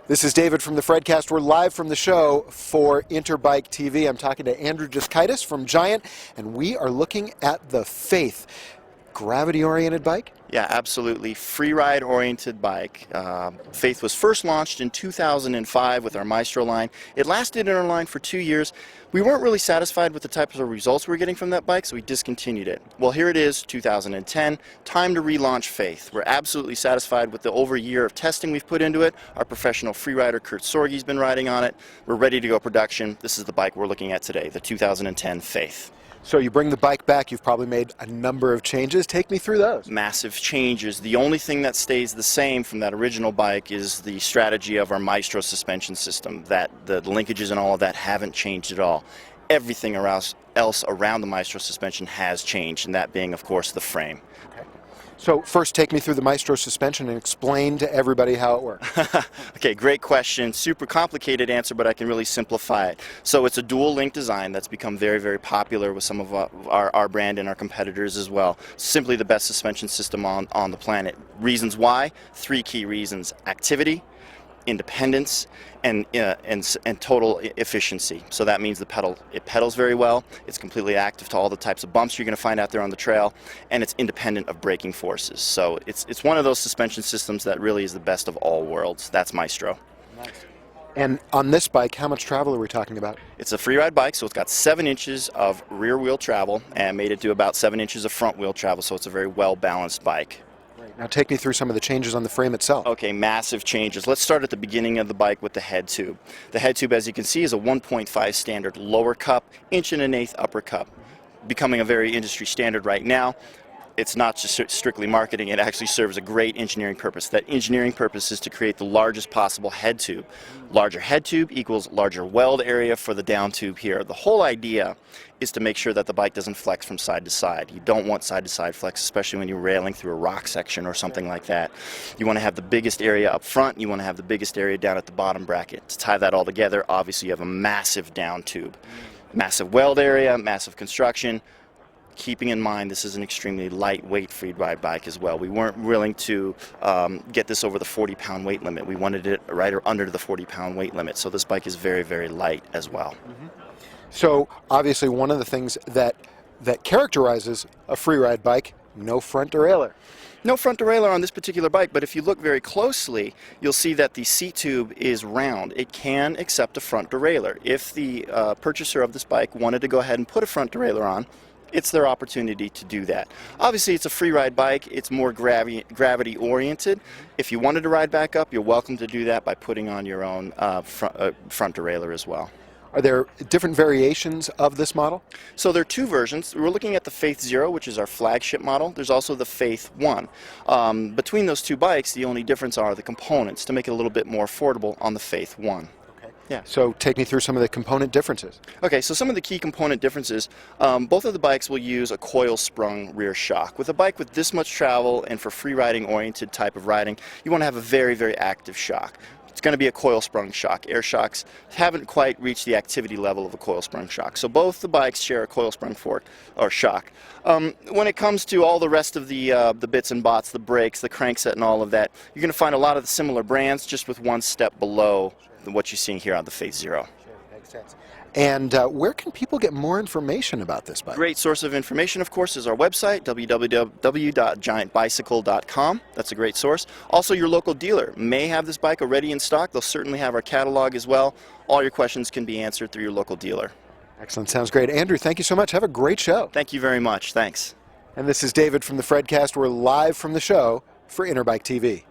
This is David from the Fredcast. We're live from the show for INTERBIKE TV. I'm talking to Andrew Jaskaitis from Giant, and we are looking at the Faith. Gravity-oriented bike? Yeah, absolutely. Free ride-oriented bike. Faith was first launched in 2005 with our Maestro line. It lasted in our line for 2 years. We weren't really satisfied with the types of results we were getting from that bike, so we discontinued it. Well, here it is, 2010. Time to relaunch Faith. We're absolutely satisfied with the over a year of testing we've put into it. Our professional free rider, Kurt Sorge's been riding on it. We're ready to go production. This is the bike we're looking at today, the 2010 Faith. So you bring the bike back, you've probably made a number of changes. Take me through those. Massive changes. The only thing that stays the same from that original bike is the strategy of our Maestro suspension system. That the linkages and all of that haven't changed at all. Everything else around the Maestro suspension has changed, and that being, of course, the frame. Okay. So first, take me through the Maestro suspension and explain to everybody how it works. Okay, great question. Super complicated answer, but I can really simplify it. So it's a dual link design that's become very, very popular with some of our brand and our competitors as well. Simply the best suspension system on the planet. Reasons why? 3 key reasons: activity, independence, and total efficiency. So that means it pedals very well, it's completely active to all the types of bumps you're going to find out there on the trail, and it's independent of braking forces. So it's one of those suspension systems that really is the best of all worlds. That's Maestro. Nice. And on this bike, how much travel are we talking about? It's a free ride bike, so it's got 7 inches of rear wheel travel and made it do about 7 inches of front wheel travel, so it's a very well balanced bike. Now take me through some of the changes on the frame itself. Okay, massive changes. Let's start at the beginning of the bike with the head tube. The head tube, as you can see, is a 1.5 standard lower cup, 1.125" upper cup, becoming a very industry standard right now. It's not just strictly marketing, it actually serves a great engineering purpose. That engineering purpose is to create the largest possible head tube. Larger head tube equals larger weld area for the down tube here. The whole idea is to make sure that the bike doesn't flex from side to side. You don't want side to side flex, especially when you're railing through a rock section or something like that. You want to have the biggest area up front, you want to have the biggest area down at the bottom bracket. To tie that all together, obviously you have a massive down tube. Massive weld area, massive construction. Keeping in mind this is an extremely lightweight free ride bike as well. We weren't willing to get this over the 40-pound weight limit. We wanted it right under the 40-pound weight limit. So this bike is very, very light as well. Mm-hmm. So obviously one of the things that characterizes a free ride bike, no front derailleur. No front derailleur on this particular bike, but if you look very closely, you'll see that the seat tube is round. It can accept a front derailleur. If the purchaser of this bike wanted to go ahead and put a front derailleur on, it's their opportunity to do that. Obviously, it's a free ride bike. It's more gravity oriented. If you wanted to ride back up, you're welcome to do that by putting on your own front derailleur as well. Are there different variations of this model? So there are 2 versions. We're looking at the Faith Zero, which is our flagship model. There's also the Faith One. Between those 2 bikes, the only difference are the components to make it a little bit more affordable on the Faith One. Yeah. So take me through some of the component differences. Okay, so some of the key component differences, both of the bikes will use a coil-sprung rear shock. With a bike with this much travel and for free riding oriented type of riding, you want to have a very, very active shock. It's going to be a coil-sprung shock. Air shocks haven't quite reached the activity level of a coil-sprung shock. So both the bikes share a coil-sprung fork or shock. When it comes to all the rest of the bits and bots, the brakes, the crankset, and all of that, you're going to find a lot of the similar brands, just with one step below what you're seeing here on the Faith Zero. Sure, makes sense. And where can people get more information about this bike? Great source of information, of course, is our website, www.giantbicycle.com. That's a great source. Also, your local dealer may have this bike already in stock. They'll certainly have our catalog as well. All your questions can be answered through your local dealer. Excellent. Sounds great. Andrew, thank you so much. Have a great show. Thank you very much. Thanks. And this is David from the Fredcast. We're live from the show for INTERBIKE TV.